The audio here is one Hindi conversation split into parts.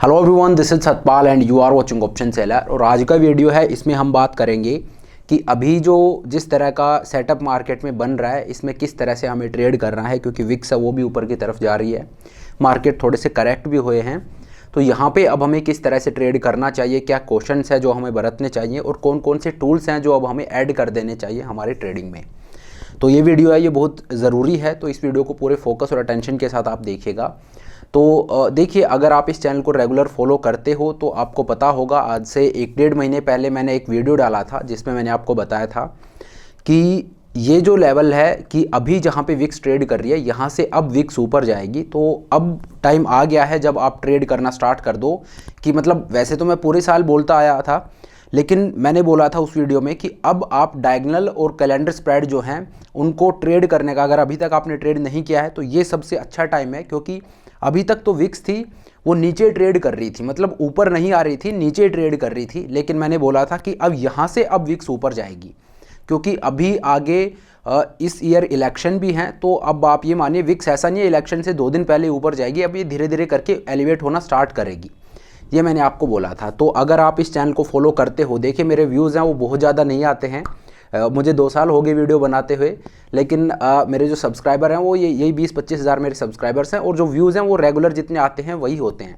Hello everyone, this is Satpal and you are watching option seller. और आज का वीडियो है, इसमें हम बात करेंगे कि अभी जो जिस तरह का सेटअप मार्केट में बन रहा है, इसमें किस तरह से हमें ट्रेड करना है, क्योंकि विक्स है वो भी ऊपर की तरफ जा रही है, मार्केट थोड़े से करेक्ट भी हुए हैं। तो यहाँ पे अब हमें किस तरह से ट्रेड करना चाहिए, क्या क्वेश्चंस है जो हमें बरतने चाहिए और कौन कौन से टूल्स हैं जो अब हमें ऐड कर देने चाहिए हमारे ट्रेडिंग में। तो ये वीडियो है, ये बहुत ज़रूरी है, तो इस वीडियो को पूरे फोकस और अटेंशन के साथ आप देखिएगा। तो देखिए, अगर आप इस चैनल को रेगुलर फॉलो करते हो तो आपको पता होगा, आज से 1-1.5 महीने पहले मैंने एक वीडियो डाला था जिसमें मैंने आपको बताया था कि ये जो लेवल है कि अभी जहाँ पे विक्स ट्रेड कर रही है, यहाँ से अब विक्स ऊपर जाएगी। तो अब टाइम आ गया है जब आप ट्रेड करना स्टार्ट कर दो। कि मतलब वैसे तो मैं पूरे साल बोलता आया था, लेकिन मैंने बोला था उस वीडियो में कि अब आप डायगोनल और कैलेंडर स्प्रेड जो हैं उनको ट्रेड करने का, अगर अभी तक आपने ट्रेड नहीं किया है तो ये सबसे अच्छा टाइम है। क्योंकि अभी तक तो विक्स थी वो नीचे ट्रेड कर रही थी, मतलब ऊपर नहीं आ रही थी, नीचे ट्रेड कर रही थी। लेकिन मैंने बोला था कि अब यहाँ से अब विक्स ऊपर जाएगी, क्योंकि अभी आगे इस ईयर इलेक्शन भी हैं। तो अब आप ये मानिए, विक्स ऐसा नहीं है इलेक्शन से 2 दिन पहले ऊपर जाएगी, अब ये धीरे धीरे करके एलिवेट होना स्टार्ट करेगी। ये मैंने आपको बोला था। तो अगर आप इस चैनल को फॉलो करते हो, देखिए मेरे व्यूज़ हैं वो बहुत ज़्यादा नहीं आते हैं, मुझे 2 साल हो गए वीडियो बनाते हुए, लेकिन मेरे जो सब्सक्राइबर हैं वो यही 20-25 हज़ार मेरे सब्सक्राइबर्स हैं, और जो व्यूज़ हैं वो रेगुलर जितने आते हैं वही होते हैं।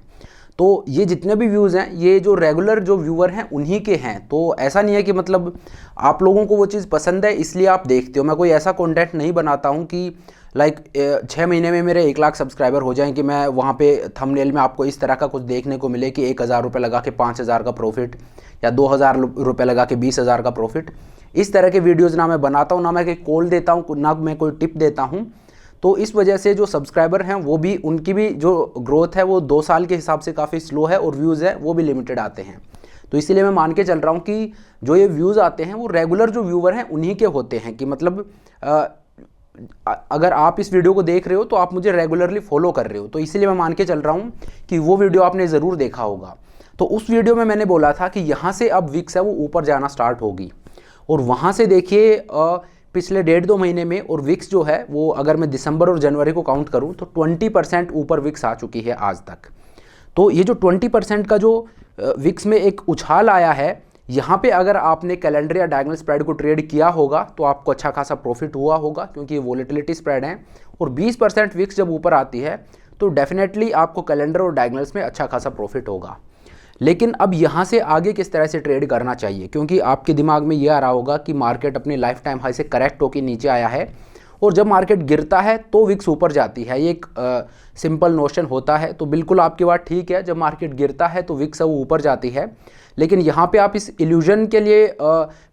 तो ये जितने भी व्यूज़ हैं ये जो रेगुलर जो व्यूअर हैं उन्हीं के हैं। तो ऐसा नहीं है कि मतलब आप लोगों को वो चीज़ पसंद है इसलिए आप देखते हो। मैं कोई ऐसा कंटेंट नहीं बनाता हूँ कि लाइक 6 महीने में मेरे 1 लाख सब्सक्राइबर हो जाएं, कि मैं वहाँ पे थंबनेल में आपको इस तरह का कुछ देखने को मिले कि 1,000 रुपये लगा के 5,000 का प्रॉफिट, या 2,000 रुपये लगा के 20,000 का प्रॉफिट। इस तरह के वीडियोज़ ना मैं बनाता हूँ, ना मैं कोई कॉल देता हूँ, ना मैं कोई टिप देता हूँ। तो इस वजह से जो सब्सक्राइबर हैं वो भी, उनकी भी जो ग्रोथ है वो 2 साल के हिसाब से काफ़ी स्लो है, और व्यूज़ है वो भी लिमिटेड आते हैं। तो इसीलिए मैं मान के चल रहा हूँ कि जो ये व्यूज़ आते हैं वो रेगुलर जो व्यूअर हैं उन्हीं के होते हैं। कि मतलब अगर आप इस वीडियो को देख रहे हो तो आप मुझे रेगुलरली फॉलो कर रहे हो, तो इसीलिए मैं मान के चल रहा हूँ कि वो वीडियो आपने ज़रूर देखा होगा। तो उस वीडियो में मैंने बोला था कि यहाँ से अब विक्स है वो ऊपर जाना स्टार्ट होगी, और वहाँ से देखिए पिछले 1.5-2 महीने में, और विक्स जो है वो अगर मैं दिसंबर और जनवरी को काउंट करूँ तो 20% ऊपर विक्स आ चुकी है आज तक। तो ये जो 20% का जो विक्स में एक उछाल आया है, यहाँ पे अगर आपने कैलेंडर या डायगोनल स्प्रेड को ट्रेड किया होगा तो आपको अच्छा खासा प्रॉफिट हुआ होगा, क्योंकि ये वोलेटिलिटी स्प्रेड है। और 20% विक्स जब ऊपर आती है तो डेफिनेटली आपको कैलेंडर और डायगोनल्स में अच्छा खासा प्रॉफिट होगा। लेकिन अब यहाँ से आगे किस तरह से ट्रेड करना चाहिए, क्योंकि आपके दिमाग में ये आ रहा होगा कि मार्केट अपनी लाइफ टाइम हाई से करेक्ट होकर नीचे आया है, और जब मार्केट गिरता है तो विक्स ऊपर जाती है। ये एक सिंपल नोशन होता है। तो बिल्कुल आपकी बात ठीक है, जब मार्केट गिरता है तो विक्स वो ऊपर जाती है। लेकिन यहाँ पे आप इस इल्यूजन के लिए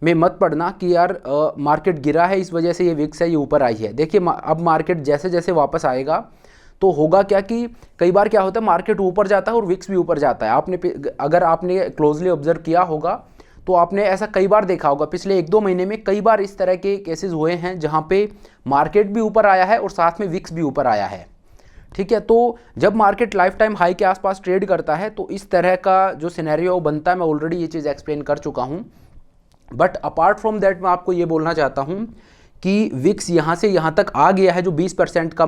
में मत पड़ना कि यार मार्केट गिरा है इस वजह से ये विक्स है ये ऊपर आई है। देखिए अब मार्केट जैसे जैसे वापस आएगा तो होगा क्या कि कई बार क्या होता है, मार्केट ऊपर जाता है और विक्स भी ऊपर जाता है। अगर आपने क्लोजली ऑब्जर्व किया होगा तो आपने ऐसा कई बार देखा होगा, पिछले 1-2 महीने में कई बार इस तरह के केसेस हुए हैं जहाँ पे मार्केट भी ऊपर आया है और साथ में विक्स भी ऊपर आया है। ठीक है, तो जब मार्केट लाइफ टाइम हाई के आसपास ट्रेड करता है तो इस तरह का जो सिनेरियो बनता है, मैं ऑलरेडी ये चीज़ एक्सप्लेन कर चुका हूँ। बट अपार्ट फ्रॉम दैट मैं आपको ये बोलना चाहता हूँ कि विक्स यहाँ से यहाँ तक आ गया है, जो 20% का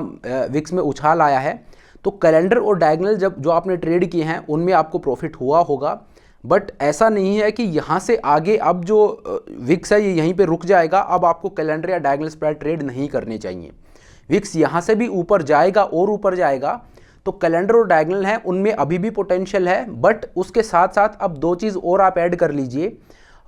विक्स में उछाल आया है, तो कैलेंडर और डायगोनल जो आपने ट्रेड किए हैं उनमें आपको प्रॉफिट हुआ होगा। बट ऐसा नहीं है कि यहाँ से आगे अब जो विक्स है ये यहीं पे रुक जाएगा, अब आपको कैलेंडर या डायगोनल स्प्रेड ट्रेड नहीं करने चाहिए। विक्स यहाँ से भी ऊपर जाएगा और ऊपर जाएगा, तो कैलेंडर और डायगोनल है उनमें अभी भी पोटेंशियल है। बट उसके साथ साथ अब 2 चीज़ और आप ऐड कर लीजिए,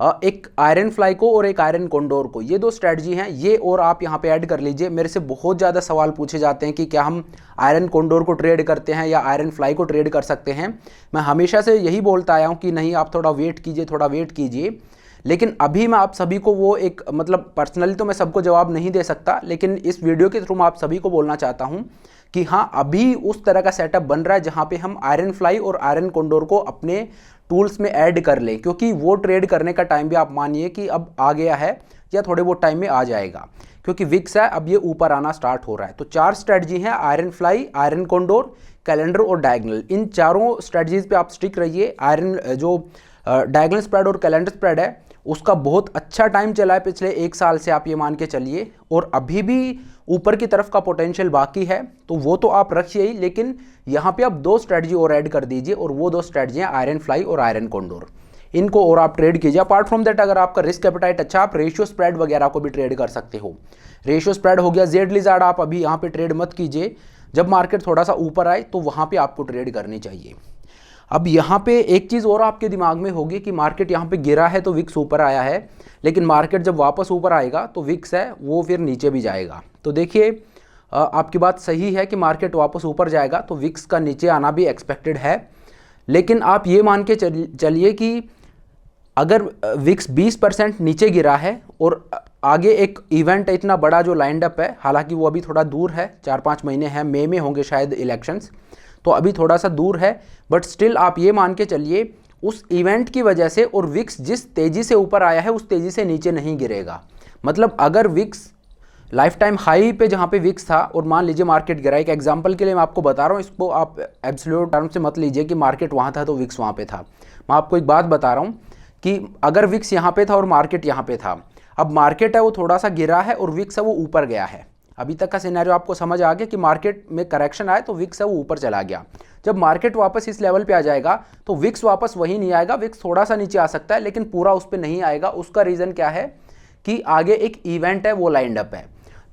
एक आयरन फ्लाई को और एक आयरन कोंडोर को। ये 2 स्ट्रैटेजी हैं, ये और आप यहाँ पे ऐड कर लीजिए। मेरे से बहुत ज़्यादा सवाल पूछे जाते हैं कि क्या हम आयरन कोंडोर को ट्रेड करते हैं या आयरन फ्लाई को ट्रेड कर सकते हैं। मैं हमेशा से यही बोलता आया हूँ कि नहीं, आप थोड़ा वेट कीजिए, थोड़ा वेट कीजिए। लेकिन अभी मैं आप सभी को वो एक, मतलब पर्सनली तो मैं सबको जवाब नहीं दे सकता, लेकिन इस वीडियो के थ्रू मैं आप सभी को बोलना चाहता हूँ कि हाँ, अभी उस तरह का सेटअप बन रहा है जहाँ पे हम आयरन फ्लाई और आयरन कोंडोर को अपने टूल्स में ऐड कर लें, क्योंकि वो ट्रेड करने का टाइम भी आप मानिए कि अब आ गया है, या थोड़े बहुत टाइम में आ जाएगा, क्योंकि विक्स है अब ये ऊपर आना स्टार्ट हो रहा है। तो 4 स्ट्रेटजी हैं, iron fly, iron Condor, calendar और डायगोनल। इन चारों स्ट्रेटजीज पे आप स्टिक रहिए। आयरन जो डायगोनल स्प्रेड और कैलेंडर स्प्रेड है उसका बहुत अच्छा टाइम चला है पिछले 1 साल से, आप ये मान के चलिए, और अभी भी ऊपर की तरफ का पोटेंशियल बाकी है, तो वो तो आप रखिए ही, लेकिन यहाँ पे आप 2 स्ट्रेटजी और ऐड कर दीजिए, और वो 2 स्ट्रेटजी हैं आयरन फ्लाई और आयरन कोंडोर। इनको और आप ट्रेड कीजिए। अपार्ट फ्रॉम दैट, अगर आपका रिस्क एपेटाइट अच्छा, आप रेशियो स्प्रेड वगैरह को भी ट्रेड कर सकते हो। रेशियो स्प्रेड हो गया, जेड लिजार्ड आप अभी यहाँ पे ट्रेड मत कीजिए, जब मार्केट थोड़ा सा ऊपर आए तो वहाँ पे आपको ट्रेड करनी चाहिए। अब यहाँ पे एक चीज़ और आपके दिमाग में होगी कि मार्केट यहाँ पे गिरा है तो विक्स ऊपर आया है, लेकिन मार्केट जब वापस ऊपर आएगा तो विक्स है वो फिर नीचे भी जाएगा। तो देखिए, आपकी बात सही है कि मार्केट वापस ऊपर जाएगा तो विक्स का नीचे आना भी एक्सपेक्टेड है, लेकिन आप ये मान के चलिए कि अगर विक्स 20% नीचे गिरा है और आगे एक इवेंट इतना बड़ा जो लाइंड अप है, हालांकि वो अभी थोड़ा दूर है, 4-5 महीने हैं, मई में होंगे शायद इलेक्शंस, तो अभी थोड़ा सा दूर है, बट स्टिल आप ये मान के चलिए उस इवेंट की वजह से और विक्स जिस तेज़ी से ऊपर आया है उस तेज़ी से नीचे नहीं गिरेगा। मतलब अगर विक्स लाइफ टाइम हाई पे जहाँ पे विक्स था और मान लीजिए मार्केट गिरा, एक एग्जांपल के लिए मैं आपको बता रहा हूँ, इसको आप एब्सोल्यूट टर्म से मत लीजिए कि मार्केट वहाँ था तो विक्स वहाँ पे था। मैं आपको एक बात बता रहा हूँ कि अगर विक्स यहाँ पे था और मार्केट यहाँ पे था, अब मार्केट है वो थोड़ा सा गिरा है और विक्स है वो ऊपर गया है। अभी तक का सिनेरियो आपको समझ आ गया कि मार्केट में करेक्शन आए तो विक्स है वो ऊपर चला गया। जब मार्केट वापस इस लेवल पे आ जाएगा तो विक्स वापस वही नहीं आएगा, विक्स थोड़ा सा नीचे आ सकता है लेकिन पूरा उस पर नहीं आएगा। उसका रीज़न क्या है कि आगे एक इवेंट है वो लाइंड अप है।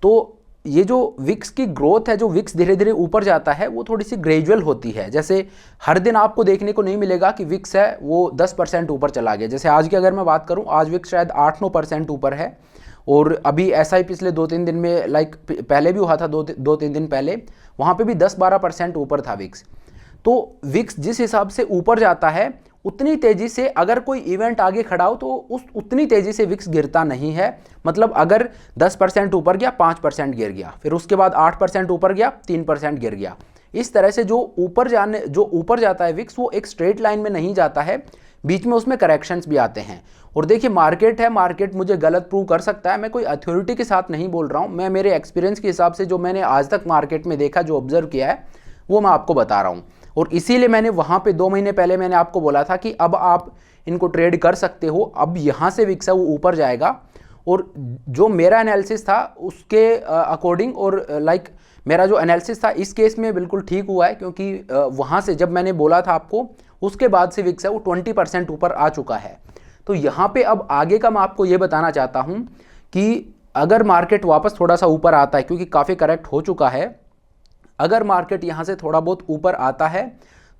तो ये जो विक्स की ग्रोथ है, जो विक्स धीरे धीरे ऊपर जाता है, वो थोड़ी सी ग्रेजुअल होती है। जैसे हर दिन आपको देखने को नहीं मिलेगा कि विक्स है वो 10% ऊपर चला गया। जैसे आज की अगर मैं बात करूं, आज विक्स शायद 8-9% ऊपर है, और अभी ऐसा ही पिछले 2-3 दिन में, लाइक पहले भी हुआ था 2-3 दिन पहले, वहाँ पे भी 10-12% ऊपर था विक्स। तो विक्स जिस हिसाब से ऊपर जाता है उतनी तेज़ी से अगर कोई इवेंट आगे खड़ा हो तो उतनी तेज़ी से विक्स गिरता नहीं है। मतलब अगर 10% ऊपर गया 5% गिर गया, फिर उसके बाद 8% ऊपर गया 3% गिर गया। इस तरह से जो ऊपर जाता है विक्स, वो एक स्ट्रेट लाइन में नहीं जाता है, बीच में उसमें करेक्शंस भी आते हैं। और देखिए मार्केट है, मार्केट मुझे गलत प्रूव कर सकता है, मैं कोई अथॉरिटी के साथ नहीं बोल रहा हूँ, मैं मेरे एक्सपीरियंस के हिसाब से जो मैंने आज तक मार्केट में देखा, जो ऑब्जर्व किया है, वो मैं आपको बता रहा हूँ। और इसीलिए मैंने वहाँ पे 2 महीने पहले मैंने आपको बोला था कि अब आप इनको ट्रेड कर सकते हो। अब यहाँ से विक्स है वो ऊपर जाएगा, और जो मेरा एनालिसिस था उसके अकॉर्डिंग, और लाइक मेरा जो एनालिसिस था इस केस में बिल्कुल ठीक हुआ है, क्योंकि वहाँ से जब मैंने बोला था आपको, उसके बाद से विक्स है वो 20% ऊपर आ चुका है। तो यहाँ पे अब आगे का मैं आपको ये बताना चाहता हूँ कि अगर मार्केट वापस थोड़ा सा ऊपर आता है, क्योंकि काफ़ी करेक्ट हो चुका है, अगर मार्केट यहाँ से थोड़ा बहुत ऊपर आता है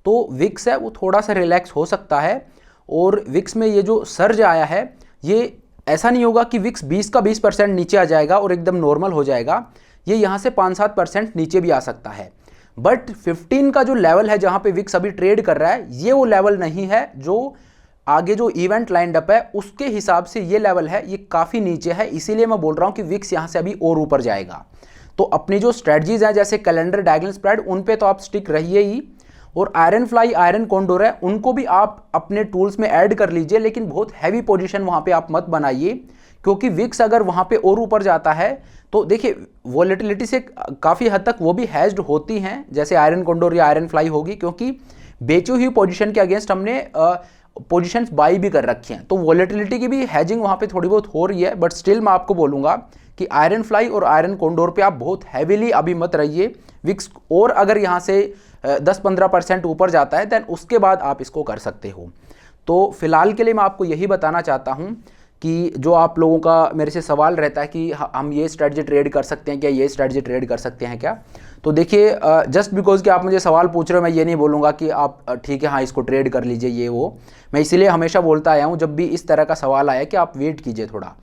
तो विक्स है वो थोड़ा सा रिलैक्स हो सकता है। और विक्स में ये जो सर्ज आया है, ये ऐसा नहीं होगा कि विक्स 20% नीचे आ जाएगा और एकदम नॉर्मल हो जाएगा, ये यहाँ से 5-7% नीचे भी आ सकता है। बट 15 का जो लेवल है जहाँ पे विक्स अभी ट्रेड कर रहा है, ये वो लेवल नहीं है जो आगे जो इवेंट लाइंड अप है उसके हिसाब से ये लेवल है, ये काफ़ी नीचे है। इसीलिए मैं बोल रहा हूँ कि विक्स यहाँ से अभी और ऊपर जाएगा। तो अपनी जो स्ट्रेटजीज हैं जैसे कैलेंडर, डायगोनल स्प्रेड, उन पे तो आप स्टिक रहिए ही, और आयरन फ्लाई, आयरन कोंडोर है, उनको भी आप अपने टूल्स में ऐड कर लीजिए, लेकिन बहुत हैवी पोजीशन वहाँ पे आप मत बनाइए, क्योंकि विक्स अगर वहाँ पे और ऊपर जाता है तो देखिए वॉलेटिलिटी से काफ़ी हद तक वो भी हैज्ड होती हैं, जैसे आयरन कोंडोर या आयरन फ्लाई होगी, क्योंकि बेची हुई पोजीशन के अगेंस्ट हमने पोजीशंस बाई भी कर रखी हैं, तो वॉलेटिलिटी की भी हैजिंग वहाँ पे थोड़ी बहुत हो रही है। बट स्टिल मैं आपको बोलूँगा कि आयरन फ्लाई और आयरन कोंडोर पे आप बहुत हैवीली अभी मत रहिए। विक्स और अगर यहाँ से 10-15% ऊपर जाता है देन उसके बाद आप इसको कर सकते हो। तो फिलहाल के लिए मैं आपको यही बताना चाहता हूँ कि जो आप लोगों का मेरे से सवाल रहता है कि हम ये स्ट्रेटजी ट्रेड कर सकते हैं क्या, ये स्ट्रेटजी ट्रेड कर सकते हैं क्या, तो देखिए जस्ट बिकॉज कि आप मुझे सवाल पूछ रहे हो, मैं ये नहीं बोलूँगा कि आप ठीक है हाँ इसको ट्रेड कर लीजिए ये वो। मैं इसीलिए हमेशा बोलता आया हूँ जब भी इस तरह का सवाल आया कि आप वेट कीजिए थोड़ा।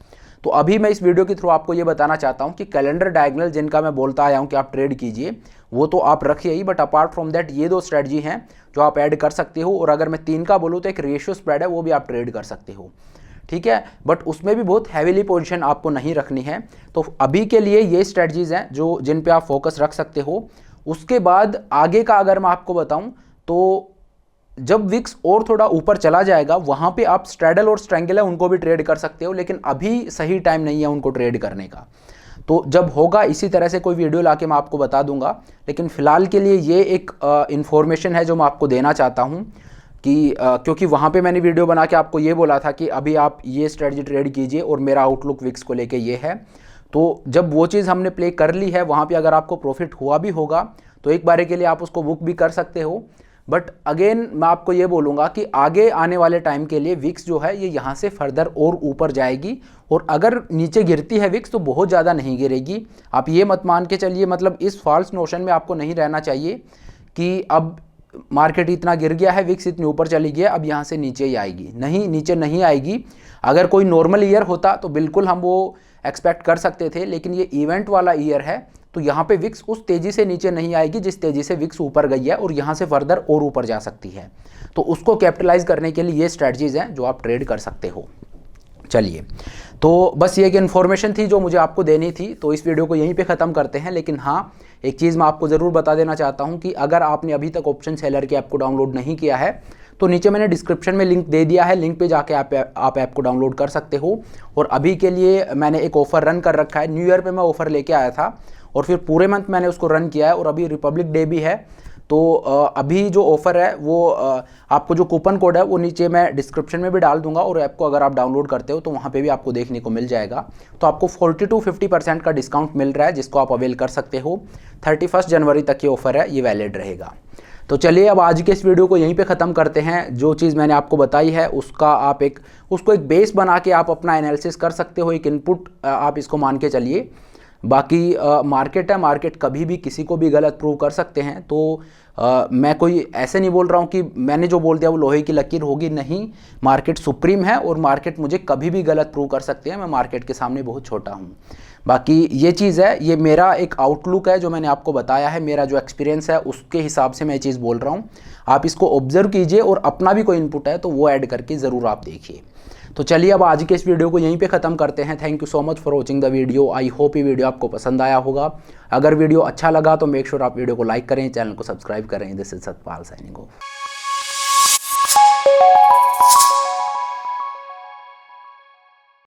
तो अभी मैं इस वीडियो के थ्रू आपको ये बताना चाहता हूँ कि कैलेंडर, डायगोनल जिनका मैं बोलता आया हूँ कि आप ट्रेड कीजिए, वो तो आप रखिए ही, बट अपार्ट फ्रॉम दैट ये 2 स्ट्रेटजी हैं जो आप ऐड कर सकते हो। और अगर मैं 3 का बोलूँ तो एक रेशियो स्प्रेड है, वो भी आप ट्रेड कर सकते हो, ठीक है, बट उसमें भी बहुत हैवीली पोजीशन आपको नहीं रखनी है। तो अभी के लिए ये स्ट्रेटजीज हैं जो जिन पे आप फोकस रख सकते हो। उसके बाद आगे का अगर मैं आपको बताऊं तो जब विक्स और थोड़ा ऊपर चला जाएगा वहां पे आप स्ट्रैडल और स्ट्रैंगल है उनको भी ट्रेड कर सकते हो, लेकिन अभी सही टाइम नहीं है उनको ट्रेड करने का। तो जब होगा इसी तरह से कोई वीडियो लाके मैं आपको बता दूंगा, लेकिन फिलहाल के लिए ये एक इन्फॉर्मेशन है जो मैं आपको देना चाहता हूँ क्योंकि वहाँ पे मैंने वीडियो बना के आपको ये बोला था कि अभी आप ये स्ट्रेटजी ट्रेड कीजिए और मेरा आउटलुक विक्स को लेके ये है। तो जब वो चीज़ हमने प्ले कर ली है, वहाँ पे अगर आपको प्रॉफिट हुआ भी होगा तो एक बार के लिए आप उसको बुक भी कर सकते हो। बट अगेन मैं आपको ये बोलूँगा कि आगे आने वाले टाइम के लिए विक्स जो है ये यहाँ से फर्दर और ऊपर जाएगी, और अगर नीचे गिरती है विक्स तो बहुत ज़्यादा नहीं गिरेगी। आप ये मत मान के चलिए, मतलब इस फॉल्स नोशन में आपको नहीं रहना चाहिए कि अब मार्केट इतना गिर गया है, विक्स इतनी ऊपर चली गई है, अब यहाँ से नीचे ही आएगी। नहीं, नीचे नहीं आएगी। अगर कोई नॉर्मल ईयर होता तो बिल्कुल हम वो एक्सपेक्ट कर सकते थे, लेकिन ये इवेंट वाला ईयर है तो यहाँ पे विक्स उस तेज़ी से नीचे नहीं आएगी जिस तेज़ी से विक्स ऊपर गई है, और यहाँ से फर्दर और ऊपर जा सकती है। तो उसको कैपिटलाइज करने के लिए ये स्ट्रैटेजीज़ हैं जो आप ट्रेड कर सकते हो। चलिए, तो बस ये एक इन्फॉर्मेशन थी जो मुझे आपको देनी थी, तो इस वीडियो को यहीं पे ख़त्म करते हैं। लेकिन हाँ, एक चीज़ मैं आपको ज़रूर बता देना चाहता हूँ कि अगर आपने अभी तक ऑप्शन सेलर के ऐप को डाउनलोड नहीं किया है तो नीचे मैंने डिस्क्रिप्शन में लिंक दे दिया है, लिंक पे जाके आप ऐप को डाउनलोड कर सकते हो। और अभी के लिए मैंने एक ऑफ़र रन कर रखा है, न्यू ईयर पे मैं ऑफ़र लेके आया था और फिर पूरे मंथ मैंने उसको रन किया है, और अभी रिपब्लिक डे भी है। तो अभी जो ऑफ़र है वो आपको जो कूपन कोड है वो नीचे मैं डिस्क्रिप्शन में भी डाल दूंगा, और ऐप को अगर आप डाउनलोड करते हो तो वहाँ पे भी आपको देखने को मिल जाएगा। तो आपको 40 to 50% का डिस्काउंट मिल रहा है, जिसको आप अवेल कर सकते हो। 31 जनवरी तक ये ऑफ़र है, ये वैलिड रहेगा। तो चलिए, अब आज के इस वीडियो को यहीं पे ख़त्म करते हैं। जो चीज़ मैंने आपको बताई है उसको एक बेस बना के आप अपना एनालिसिस कर सकते हो, एक इनपुट आप इसको मान के चलिए। बाकी मार्केट है, मार्केट कभी भी किसी को भी गलत प्रूव कर सकते हैं। तो मैं कोई ऐसे नहीं बोल रहा हूँ कि मैंने जो बोल दिया वो लोहे की लकीर होगी, नहीं। मार्केट सुप्रीम है और मार्केट मुझे कभी भी गलत प्रूव कर सकते हैं। मैं मार्केट के सामने बहुत छोटा हूँ। बाकी ये चीज़ है, ये मेरा एक आउटलुक है जो मैंने आपको बताया है, मेरा जो एक्सपीरियंस है उसके हिसाब से मैं ये चीज़ बोल रहा हूँ। आप इसको ऑब्जर्व कीजिए और अपना भी कोई इनपुट है तो वो ऐड करके ज़रूर आप देखिए। तो चलिए, अब आज के इस वीडियो को यहीं पे ख़त्म करते हैं। Thank you so much for watching the video. I hope ये वीडियो आपको पसंद आया होगा। अगर वीडियो अच्छा लगा तो मेक श्योर आप वीडियो को लाइक करें, चैनल को सब्सक्राइब करें। This is Satpal signing off.